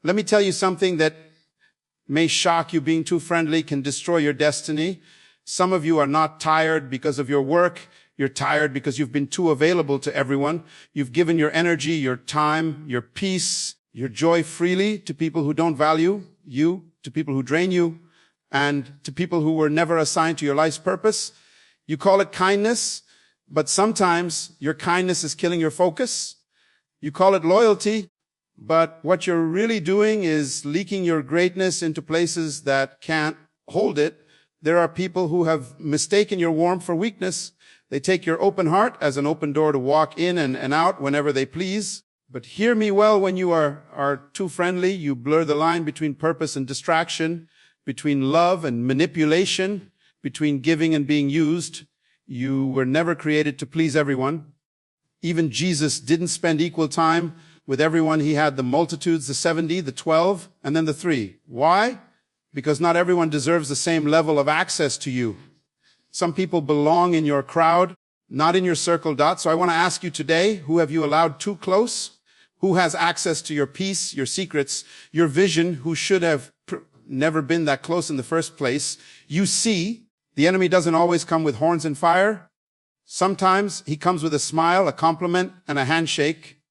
Let me tell you something that may shock you. Being too friendly can destroy your destiny. Some of you are not tired because of your work. You're tired because you've been too available to everyone. You've given your energy, your time, your peace, your joy freely to people who don't value you, to people who drain you, and to people who were never assigned to your life's purpose. You call it kindness, but sometimes your kindness is killing your focus. You call it loyalty, but what you're really doing is leaking your greatness into places that can't hold it. There are people who have mistaken your warmth for weakness. They take your open heart as an open door to walk in and out whenever they please. But hear me well, when you are too friendly, you blur the line between purpose and distraction, between love and manipulation, between giving and being used. You were never created to please everyone. Even Jesus didn't spend equal time with everyone. He had the multitudes, the 70, the 12, and then the 3. Why? Because not everyone deserves the same level of access to you. Some people belong in your crowd, not in your circle. So I want to ask you today, who have you allowed too close? Who has access to your peace, your secrets, your vision, who should have never been that close in the first place? You see, the enemy doesn't always come with horns and fire. Sometimes he comes with a smile, a compliment, and a handshake.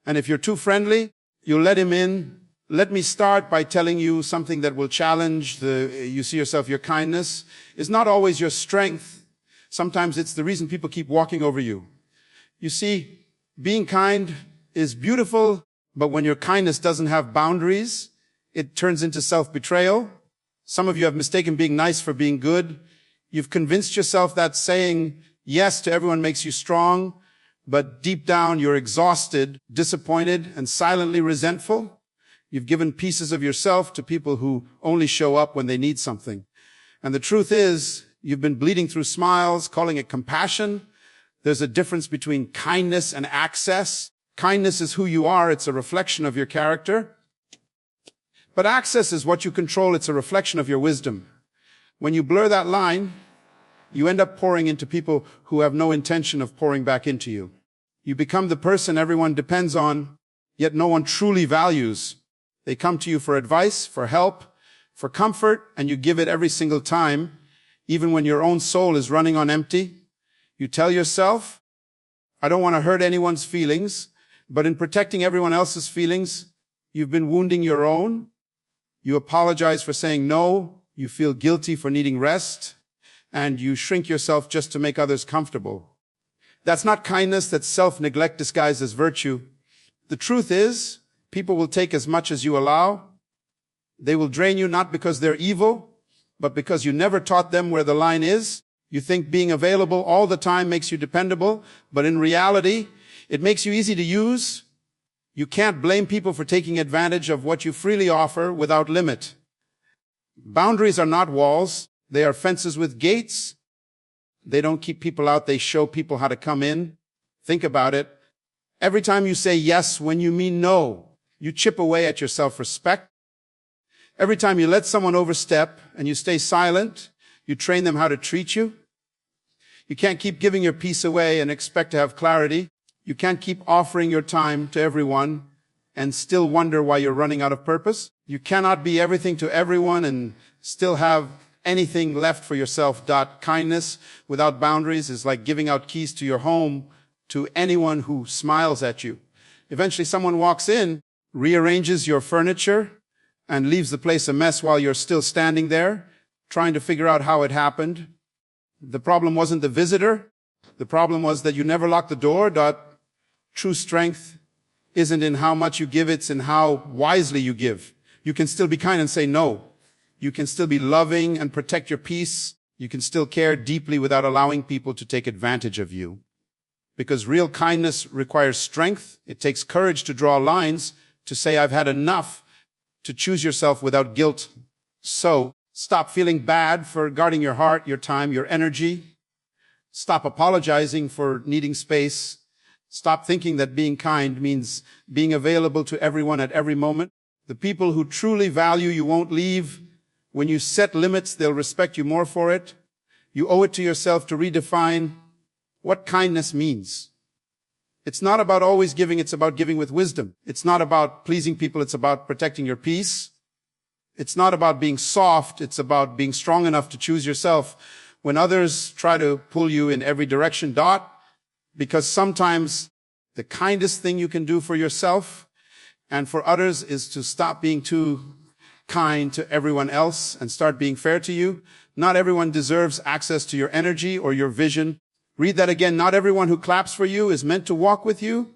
And if you're too friendly, you let him in. Let me start by telling you something that will challenge you see yourself. Your kindness is not always your strength. Sometimes it's the reason people keep walking over you. You see, being kind is beautiful, but when your kindness doesn't have boundaries, it turns into self-betrayal. Some of you have mistaken being nice for being good. You've convinced yourself that saying yes to everyone makes you strong, but deep down you're exhausted, disappointed, and silently resentful. You've given pieces of yourself to people who only show up when they need something. And the truth is, you've been bleeding through smiles, calling it compassion. There's a difference between kindness and access. Kindness is who you are. It's a reflection of your character. But access is what you control. It's a reflection of your wisdom. When you blur that line, you end up pouring into people who have no intention of pouring back into you. You become the person everyone depends on, yet no one truly values. They come to you for advice, for help, for comfort, and you give it every single time, even when your own soul is running on empty. You tell yourself, I don't want to hurt anyone's feelings, but in protecting everyone else's feelings, you've been wounding your own. You apologize for saying no, you feel guilty for needing rest, and you shrink yourself just to make others comfortable. That's not kindness, that's self-neglect disguised as virtue. The truth is, people will take as much as you allow. They will drain you not because they're evil, but because you never taught them where the line is. You think being available all the time makes you dependable, but in reality, it makes you easy to use. You can't blame people for taking advantage of what you freely offer without limit. Boundaries are not walls. They are fences with gates. They don't keep people out. They show people how to come in. Think about it. Every time you say yes when you mean no, you chip away at your self-respect. Every time you let someone overstep and you stay silent, you train them how to treat you. You can't keep giving your peace away and expect to have clarity. You can't keep offering your time to everyone and still wonder why you're running out of purpose. You cannot be everything to everyone and still have anything left for yourself. Kindness without boundaries is like giving out keys to your home to anyone who smiles at you. Eventually someone walks in, rearranges your furniture, and leaves the place a mess while you're still standing there, trying to figure out how it happened. The problem wasn't the visitor. The problem was that you never locked the door. True strength isn't in how much you give, it's in how wisely you give. You can still be kind and say no. You can still be loving and protect your peace. You can still care deeply without allowing people to take advantage of you. Because real kindness requires strength. It takes courage to draw lines, to say, I've had enough, to choose yourself without guilt. So, stop feeling bad for guarding your heart, your time, your energy. Stop apologizing for needing space. Stop thinking that being kind means being available to everyone at every moment. The people who truly value you won't leave. When you set limits, they'll respect you more for it. You owe it to yourself to redefine what kindness means. It's not about always giving, it's about giving with wisdom. It's not about pleasing people, it's about protecting your peace. It's not about being soft, it's about being strong enough to choose yourself when others try to pull you in every direction. Because sometimes the kindest thing you can do for yourself and for others is to stop being too kind to everyone else and start being fair to you. Not everyone deserves access to your energy or your vision. Read that again. Not everyone who claps for you is meant to walk with you.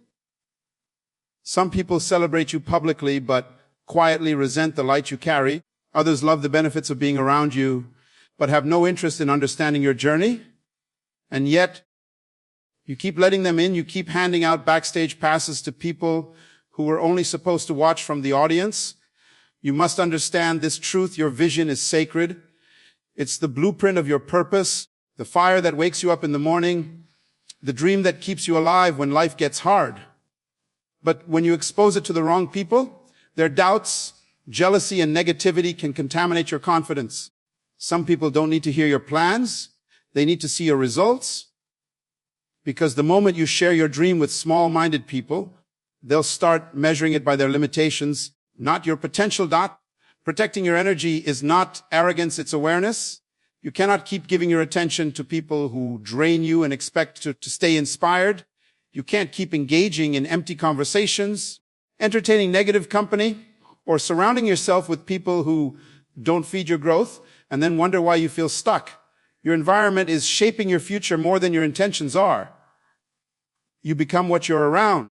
Some people celebrate you publicly, but quietly resent the light you carry. Others love the benefits of being around you, but have no interest in understanding your journey. And yet, you keep letting them in. You keep handing out backstage passes to people who were only supposed to watch from the audience. You must understand this truth. Your vision is sacred. It's the blueprint of your purpose, the fire that wakes you up in the morning, the dream that keeps you alive when life gets hard. But when you expose it to the wrong people, their doubts, jealousy, and negativity can contaminate your confidence. Some people don't need to hear your plans. They need to see your results. Because the moment you share your dream with small-minded people, they'll start measuring it by their limitations, not your potential. Protecting your energy is not arrogance, it's awareness. You cannot keep giving your attention to people who drain you and expect to stay inspired. You can't keep engaging in empty conversations, entertaining negative company, or surrounding yourself with people who don't feed your growth and then wonder why you feel stuck. Your environment is shaping your future more than your intentions are. You become what you're around.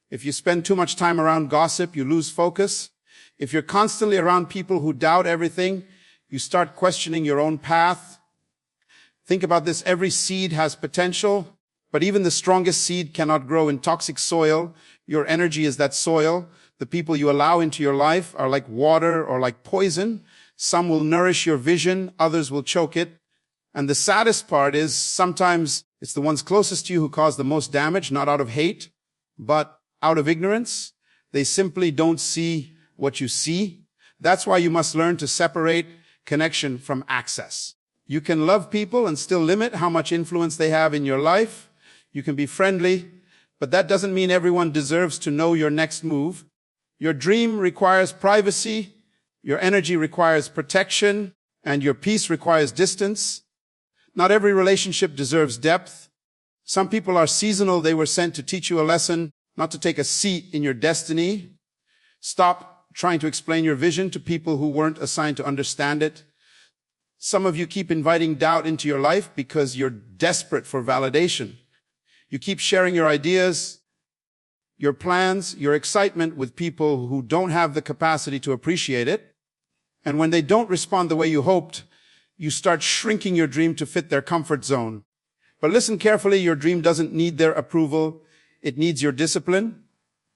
If you spend too much time around gossip, you lose focus. If you're constantly around people who doubt everything, you start questioning your own path. Think about this. Every seed has potential, but even the strongest seed cannot grow in toxic soil. Your energy is that soil. The people you allow into your life are like water or like poison. Some will nourish your vision, others will choke it. And the saddest part is sometimes it's the ones closest to you who cause the most damage, not out of hate, but out of ignorance. They simply don't see what you see. That's why you must learn to separate connection from access. You can love people and still limit how much influence they have in your life. You can be friendly, but that doesn't mean everyone deserves to know your next move. Your dream requires privacy, your energy requires protection, and your peace requires distance. Not every relationship deserves depth. Some people are seasonal. They were sent to teach you a lesson, not to take a seat in your destiny. Stop trying to explain your vision to people who weren't assigned to understand it. Some of you keep inviting doubt into your life because you're desperate for validation. You keep sharing your ideas, your plans, your excitement with people who don't have the capacity to appreciate it. And when they don't respond the way you hoped, you start shrinking your dream to fit their comfort zone. But listen carefully, your dream doesn't need their approval. It needs your discipline.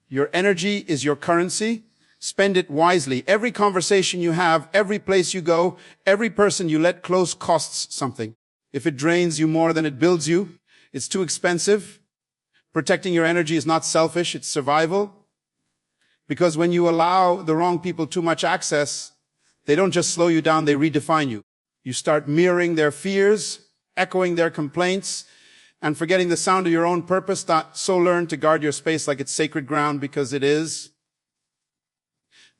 Your energy is your currency. Spend it wisely. Every conversation you have, every place you go, every person you let close costs something. If it drains you more than it builds you, it's too expensive. Protecting your energy is not selfish, it's survival. Because when you allow the wrong people too much access, they don't just slow you down, they redefine you. You start mirroring their fears, echoing their complaints, and forgetting the sound of your own purpose. So learn to guard your space like it's sacred ground, because it is.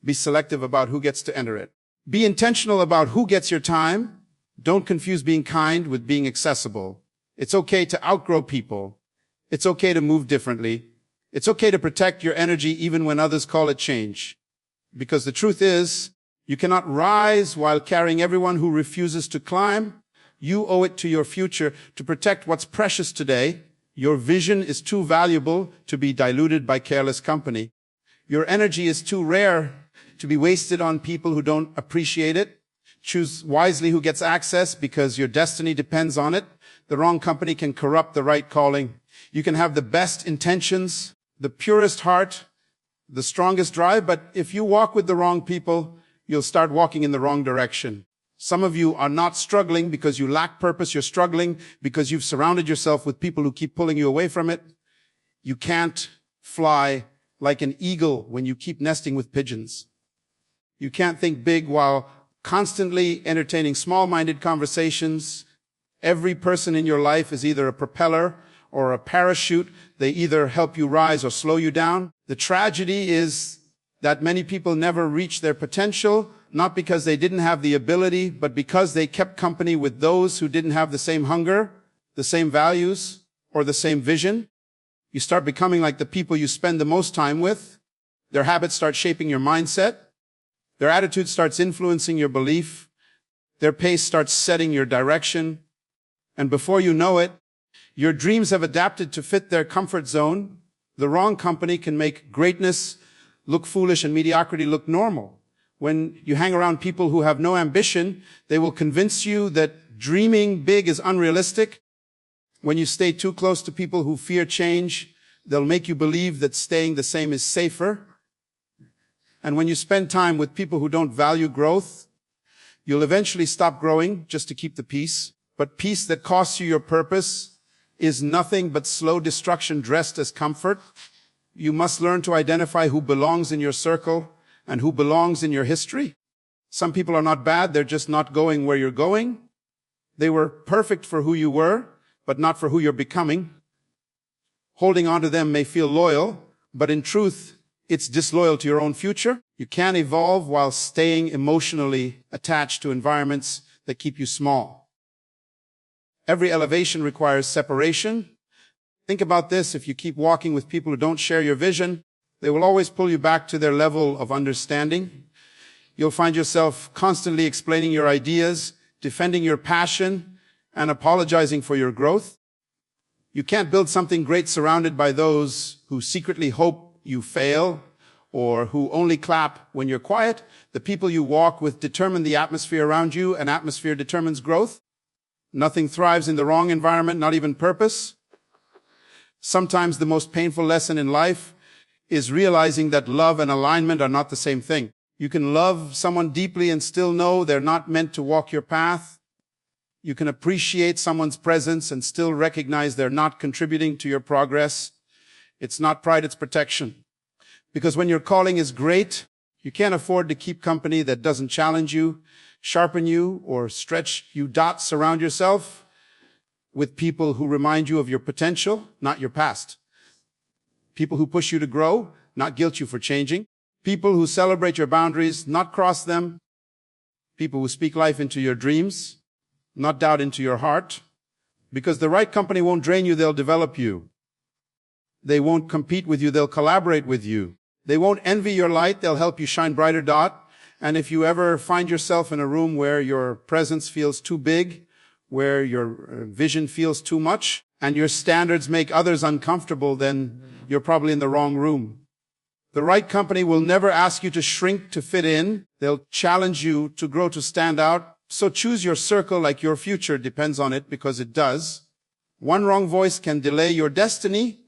Be selective about who gets to enter it. Be intentional about who gets your time. Don't confuse being kind with being accessible. It's okay to outgrow people. It's okay to move differently. It's okay to protect your energy even when others call it change. Because the truth is, you cannot rise while carrying everyone who refuses to climb. You owe it to your future to protect what's precious today. Your vision is too valuable to be diluted by careless company. Your energy is too rare to be wasted on people who don't appreciate it. Choose wisely who gets access, because your destiny depends on it. The wrong company can corrupt the right calling. You can have the best intentions, the purest heart, the strongest drive, but if you walk with the wrong people, you'll start walking in the wrong direction. Some of you are not struggling because you lack purpose. You're struggling because you've surrounded yourself with people who keep pulling you away from it. You can't fly like an eagle when you keep nesting with pigeons. You can't think big while constantly entertaining small-minded conversations. Every person in your life is either a propeller or a parachute. They either help you rise or slow you down. The tragedy is that many people never reach their potential, not because they didn't have the ability, but because they kept company with those who didn't have the same hunger, the same values, or the same vision. You start becoming like the people you spend the most time with. Their habits start shaping your mindset. Their attitude starts influencing your belief. Their pace starts setting your direction. And before you know it, your dreams have adapted to fit their comfort zone. The wrong company can make greatness look foolish and mediocrity look normal. When you hang around people who have no ambition, they will convince you that dreaming big is unrealistic. When you stay too close to people who fear change, they'll make you believe that staying the same is safer. And when you spend time with people who don't value growth, you'll eventually stop growing just to keep the peace. But peace that costs you your purpose is nothing but slow destruction dressed as comfort. You must learn to identify who belongs in your circle and who belongs in your history. Some people are not bad, they're just not going where you're going. They were perfect for who you were, but not for who you're becoming. Holding on to them may feel loyal, but in truth, it's disloyal to your own future. You can't evolve while staying emotionally attached to environments that keep you small. Every elevation requires separation. Think about this. If you keep walking with people who don't share your vision, they will always pull you back to their level of understanding. You'll find yourself constantly explaining your ideas, defending your passion, and apologizing for your growth. You can't build something great surrounded by those who secretly hope you fail or who only clap when you're quiet. The people you walk with determine the atmosphere around you, and atmosphere determines growth. Nothing thrives in the wrong environment, not even purpose. Sometimes the most painful lesson in life is realizing that love and alignment are not the same thing. You can love someone deeply and still know they're not meant to walk your path. You can appreciate someone's presence and still recognize they're not contributing to your progress. It's not pride, it's protection. Because when your calling is great, you can't afford to keep company that doesn't challenge you, sharpen you, or stretch you. Surround yourself with people who remind you of your potential, not your past. People who push you to grow, not guilt you for changing. People who celebrate your boundaries, not cross them. People who speak life into your dreams, not doubt into your heart. Because the right company won't drain you, they'll develop you. They won't compete with you, they'll collaborate with you. They won't envy your light, they'll help you shine brighter. And if you ever find yourself in a room where your presence feels too big, where your vision feels too much, and your standards make others uncomfortable, then you're probably in the wrong room. The right company will never ask you to shrink to fit in. They'll challenge you to grow, to stand out. So choose your circle like your future depends on it, because it does. One wrong voice can delay your destiny,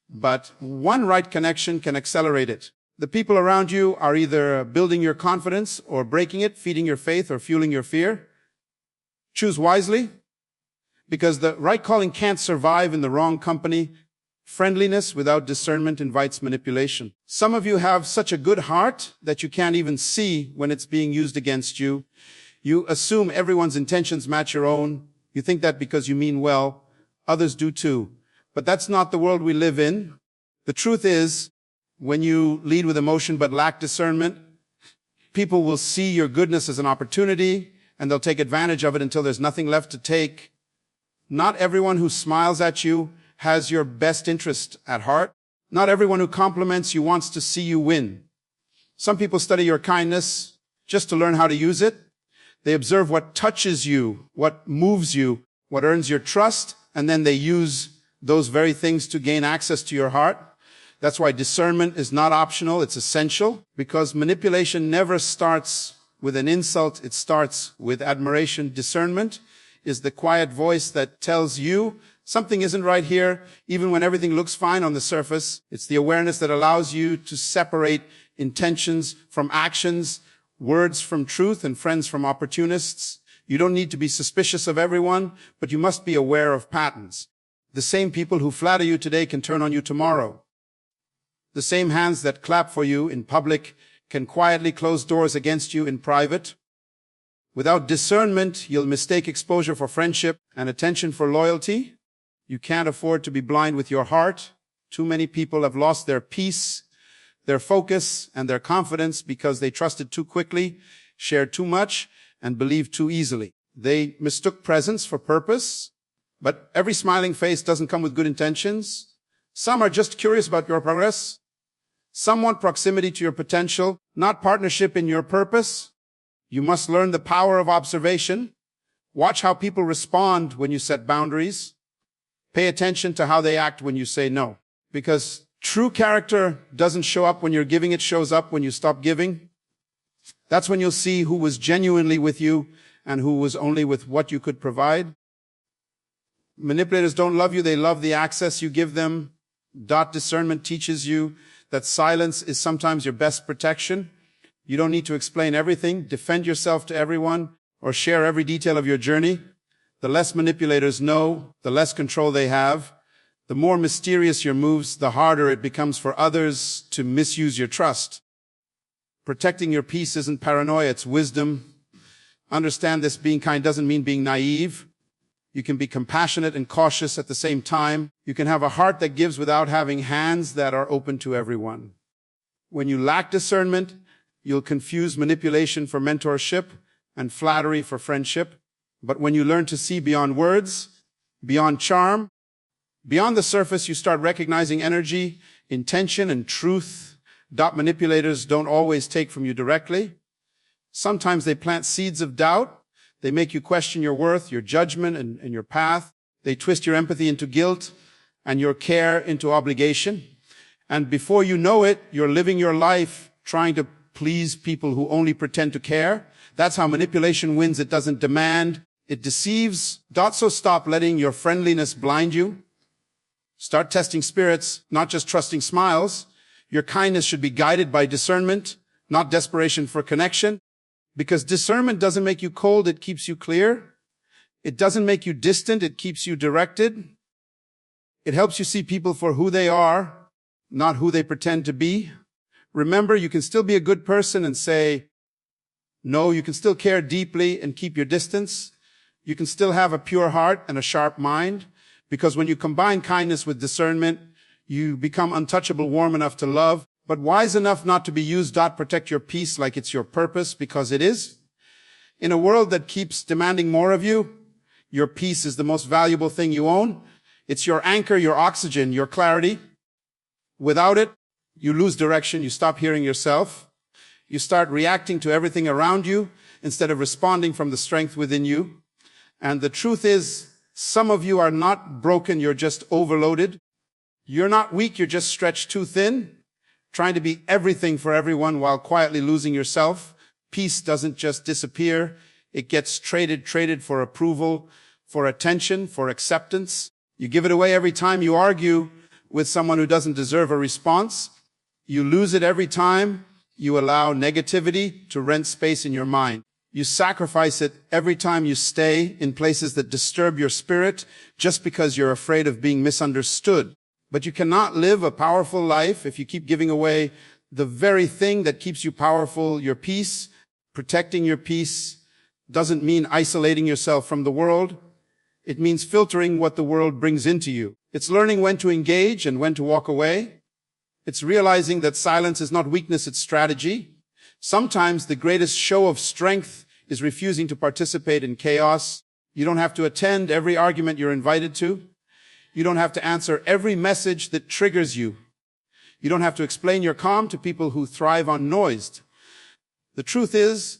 but one right connection can accelerate it. The people around you are either building your confidence or breaking it, feeding your faith or fueling your fear. Choose wisely, because the right calling can't survive in the wrong company. Friendliness without discernment invites manipulation. Some of you have such a good heart that you can't even see when it's being used against you. You assume everyone's intentions match your own. You think that because you mean well, others do too. But that's not the world we live in. The truth is, when you lead with emotion but lack discernment, people will see your goodness as an opportunity, and they'll take advantage of it until there's nothing left to take. Not everyone who smiles at you has your best interest at heart. Not everyone who compliments you wants to see you win. Some people study your kindness just to learn how to use it. They observe what touches you, what moves you, what earns your trust, and then they use those very things to gain access to your heart. That's why discernment is not optional, it's essential, because manipulation never starts with an insult, it starts with admiration. Discernment is the quiet voice that tells you something isn't right here, even when everything looks fine on the surface. It's the awareness that allows you to separate intentions from actions, words from truth, and friends from opportunists. You don't need to be suspicious of everyone, but you must be aware of patterns. The same people who flatter you today can turn on you tomorrow. The same hands that clap for you in public can quietly close doors against you in private. Without discernment, you'll mistake exposure for friendship and attention for loyalty. You can't afford to be blind with your heart. Too many people have lost their peace, their focus, and their confidence because they trusted too quickly, shared too much, and believed too easily. They mistook presence for purpose, but every smiling face doesn't come with good intentions. Some are just curious about your progress. Some want proximity to your potential, not partnership in your purpose. You must learn the power of observation. Watch how people respond when you set boundaries. Pay attention to how they act when you say no. Because true character doesn't show up when you're giving, it shows up when you stop giving. That's when you'll see who was genuinely with you and who was only with what you could provide. Manipulators don't love you, they love the access you give them. Discernment teaches you that silence is sometimes your best protection. You don't need to explain everything, defend yourself to everyone, or share every detail of your journey. The less manipulators know, the less control they have. The more mysterious your moves, the harder it becomes for others to misuse your trust. Protecting your peace isn't paranoia, it's wisdom. Understand this: being kind doesn't mean being naive. You can be compassionate and cautious at the same time. You can have a heart that gives without having hands that are open to everyone. When you lack discernment, you'll confuse manipulation for mentorship and flattery for friendship. But when you learn to see beyond words, beyond charm, beyond the surface, you start recognizing energy, intention, and truth. Manipulators don't always take from you directly. Sometimes they plant seeds of doubt. They make you question your worth, your judgment, and your path. They twist your empathy into guilt and your care into obligation. And before you know it, you're living your life trying to please people who only pretend to care. That's how manipulation wins. It doesn't demand, it deceives. So stop letting your friendliness blind you. Start testing spirits, not just trusting smiles. Your kindness should be guided by discernment, not desperation for connection. Because discernment doesn't make you cold, it keeps you clear. It doesn't make you distant, it keeps you directed. It helps you see people for who they are, not who they pretend to be. Remember, you can still be a good person and say no. You can still care deeply and keep your distance. You can still have a pure heart and a sharp mind. Because when you combine kindness with discernment, you become untouchable, warm enough to love, but wise enough not to be used. Protect your peace like it's your purpose, because it is. In a world that keeps demanding more of you, your peace is the most valuable thing you own. It's your anchor, your oxygen, your clarity. Without it, you lose direction, you stop hearing yourself. You start reacting to everything around you instead of responding from the strength within you. And the truth is, some of you are not broken, you're just overloaded. You're not weak, you're just stretched too thin, trying to be everything for everyone while quietly losing yourself. Peace doesn't just disappear. It gets traded for approval, for attention, for acceptance. You give it away every time you argue with someone who doesn't deserve a response. You lose it every time you allow negativity to rent space in your mind. You sacrifice it every time you stay in places that disturb your spirit just because you're afraid of being misunderstood. But you cannot live a powerful life if you keep giving away the very thing that keeps you powerful, your peace. Protecting your peace doesn't mean isolating yourself from the world. It means filtering what the world brings into you. It's learning when to engage and when to walk away. It's realizing that silence is not weakness, it's strategy. Sometimes the greatest show of strength is refusing to participate in chaos. You don't have to attend every argument you're invited to. You don't have to answer every message that triggers you. You don't have to explain your calm to people who thrive on noise. The truth is,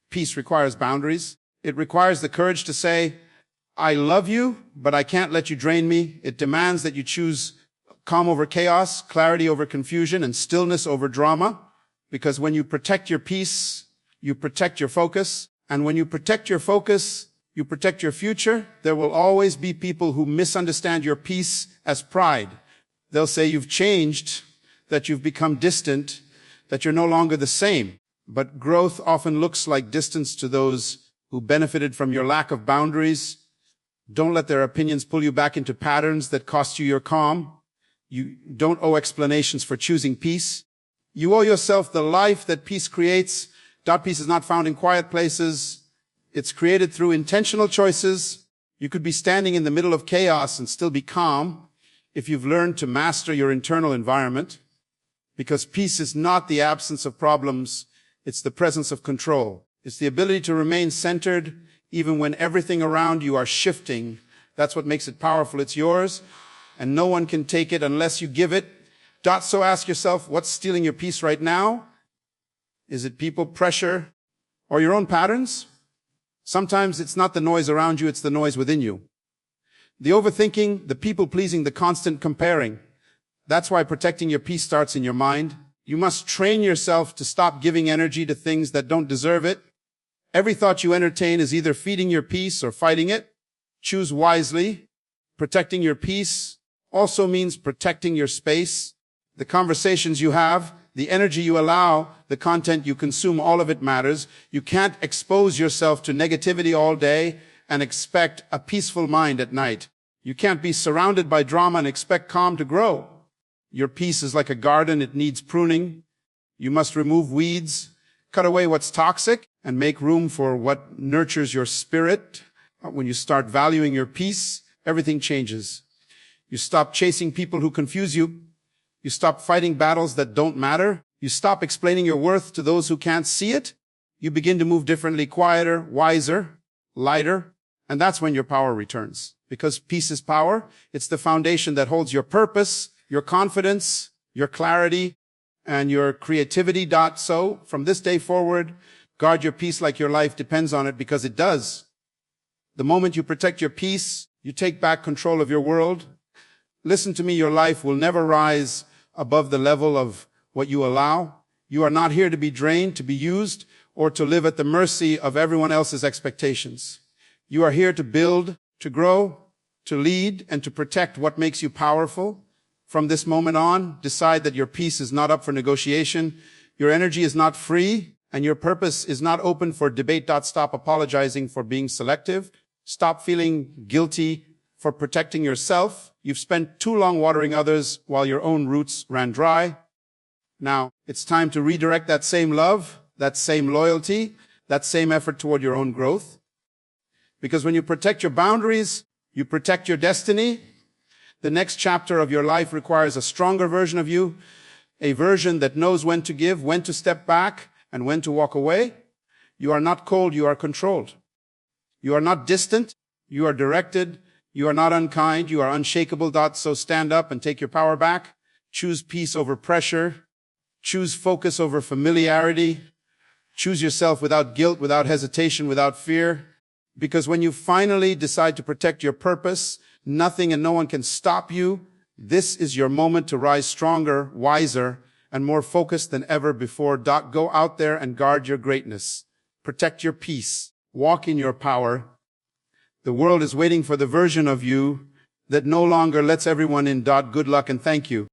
peace requires boundaries. It requires the courage to say, I love you, but I can't let you drain me. It demands that you choose calm over chaos, clarity over confusion, and stillness over drama. Because when you protect your peace, you protect your focus. And when you protect your focus, you protect your future. There will always be people who misunderstand your peace as pride. They'll say you've changed, that you've become distant, that you're no longer the same. But growth often looks like distance to those who benefited from your lack of boundaries. Don't let their opinions pull you back into patterns that cost you your calm. You don't owe explanations for choosing peace. You owe yourself the life that peace creates. Peace is not found in quiet places. It's created through intentional choices. You could be standing in the middle of chaos and still be calm if you've learned to master your internal environment, because peace is not the absence of problems, it's the presence of control. It's the ability to remain centered even when everything around you are shifting. That's what makes it powerful. It's yours, and no one can take it unless you give it. So ask yourself, what's stealing your peace right now? Is it people, pressure, or your own patterns? Sometimes it's not the noise around you, it's the noise within you. The overthinking, the people-pleasing, the constant comparing. That's why protecting your peace starts in your mind. You must train yourself to stop giving energy to things that don't deserve it. Every thought you entertain is either feeding your peace or fighting it. Choose wisely. Protecting your peace also means protecting your space. The conversations you have, the energy you allow, the content you consume, all of it matters. You can't expose yourself to negativity all day and expect a peaceful mind at night. You can't be surrounded by drama and expect calm to grow. Your peace is like a garden. It needs pruning. You must remove weeds, cut away what's toxic, and make room for what nurtures your spirit. When you start valuing your peace, everything changes. You stop chasing people who confuse you. You stop fighting battles that don't matter. You stop explaining your worth to those who can't see it. You begin to move differently, quieter, wiser, lighter, and that's when your power returns. Because peace is power. It's the foundation that holds your purpose, your confidence, your clarity, and your creativity. So from this day forward, guard your peace like your life depends on it, because it does. The moment you protect your peace, you take back control of your world. Listen to me, your life will never rise above the level of what you allow. You are not here to be drained, to be used, or to live at the mercy of everyone else's expectations. You are here to build, to grow, to lead, and to protect what makes you powerful. From this moment on, decide that your peace is not up for negotiation, your energy is not free, and your purpose is not open for debate. Stop apologizing for being selective. Stop feeling guilty for protecting yourself. You've spent too long watering others while your own roots ran dry. Now, it's time to redirect that same love, that same loyalty, that same effort toward your own growth. Because when you protect your boundaries, you protect your destiny. The next chapter of your life requires a stronger version of you, a version that knows when to give, when to step back, and when to walk away. You are not cold, you are controlled. You are not distant, you are directed. You are not unkind, you are unshakable. So stand up and take your power back. Choose peace over pressure. Choose focus over familiarity. Choose yourself without guilt, without hesitation, without fear. Because when you finally decide to protect your purpose, nothing and no one can stop you. This is your moment to rise stronger, wiser, and more focused than ever before. Go out there and guard your greatness. Protect your peace. Walk in your power. The world is waiting for the version of you that no longer lets everyone in. Good luck and thank you.